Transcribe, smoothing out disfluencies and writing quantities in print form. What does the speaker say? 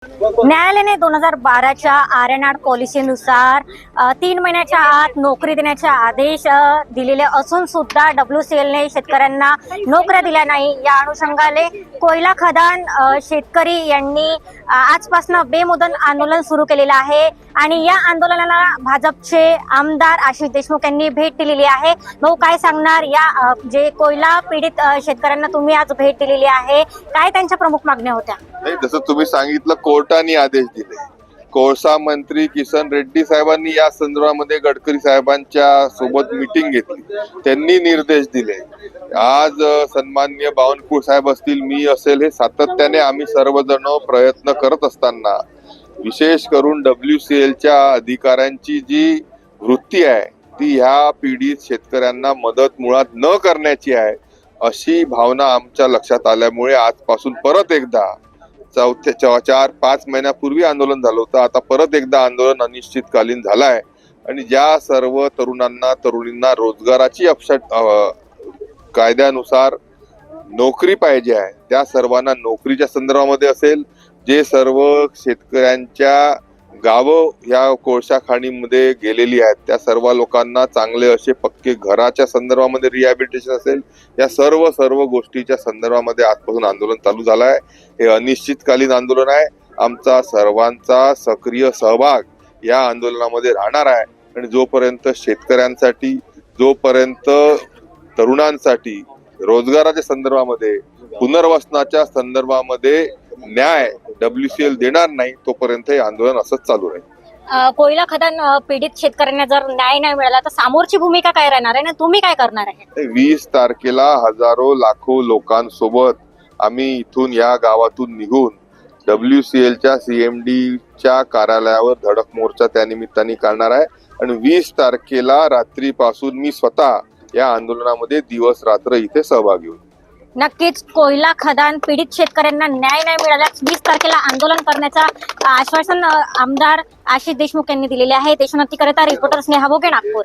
न्यायालयाने 2012च्या आरएनआर पॉलिसीनुसार 3 महिन्याच्या आत नोकरी देण्याचे आदेश दिलेले असून सुद्धा WCLने शेतकऱ्यांना नोकऱ्या दिल्या नाही। या अनुषंगाने कोयला खदान शेतकरी यांनी आजपासून बेमुदत आंदोलन सुरू केलेलं आहे आणि या आंदोलनाला भाजपचे आमदार आशिष देशमुख यांनी भेट दिलेली आहे। भाऊ, काय सांगणार या जे कोयला पीडित शेतकऱ्यांना तुम्ही आज भेट दिलेली आहे, काय त्यांच्या प्रमुख मागण्या होत्या? जसं तुम्ही सांगितलं, कोर्टाने आदेश दिले। कोळसा मंत्री किशन रेड्डी साहेबांनी या संदर्भामध्ये गडकरी साहेबांच्या सोबत मीटिंग घेतली, त्यांनी निर्देश दिले। आज सन्माननीय बावनकुळे साहेब असतील, मी असेल, हे सातत्याने आम्ही सर्वजण प्रयत्न करत असताना विशेष करून WCLच्या अधिकाऱ्यांची जी वृत्ती आहे ती ह्या पीडित शेतकऱ्यांना मदत मुळात न करण्याची आहे, अशी भावना आमच्या लक्षात आल्यामुळे आजपासून परत एकदा 4-5 महिन्यापूर्वी आंदोलन झालं होतं, आता परत एकदा आंदोलन अनिश्चितकालीन झालंय आणि ज्या सर्व तरुणींना रोजगाराची कायद्यानुसार नोकरी पाहिजे आहे त्या सर्वांना नोकरीच्या संदर्भामध्ये असेल, जे सर्व शेतकऱ्यांच्या गावं ह्या कोळसा खाणीमध्ये गेलेली आहेत त्या सर्व लोकांना चांगले असे पक्के घराच्या संदर्भामध्ये रिहॅबिलिटेशन असेल, या सर्व गोष्टीच्या संदर्भामध्ये आजपासून आंदोलन चालू झालं आहे। हे अनिश्चितकालीन आंदोलन आहे। आमचा सर्वांचा सक्रिय सहभाग या आंदोलनामध्ये राहणार आहे आणि जोपर्यंत शेतकऱ्यांसाठी, जोपर्यंत तरुणांसाठी रोजगाराच्या संदर्भामध्ये, पुनर्वसनाच्या संदर्भामध्ये न्याय WCL देणार नाही, तोपर्यंत हे आंदोलन असंच चालू राहील। कोयला खदान पीडित शेतकऱ्यांना जर न्याय नाही मिळाला तर समोरची भूमिका काय राहणार आहे आणि तुम्ही काय करणार आहे? 20 तारखेला हजारो लाखो लोकांसोबत आम्ही इथून या गावातून निघून WCLच्या CMDच्या कार्यालयावर धडक मोर्चा त्या निमित्ताने काढणार आहे आणि 20 तारखेला रात्रीपासून मी स्वतः या आंदोलनामध्ये दिवस रात्र इथे सहभागी होईल। नक्कीच कोयला खदान पीडित शेतकऱ्यांना न्याय नाही मिळाल्यास 20 तारखेला आंदोलन करण्याचा आश्वासन आमदार आशिष देशमुख यांनी दिलेले आहे। देशोन्नतीकरिता रिपोर्टर स्नेहा बोगे, नागपूर।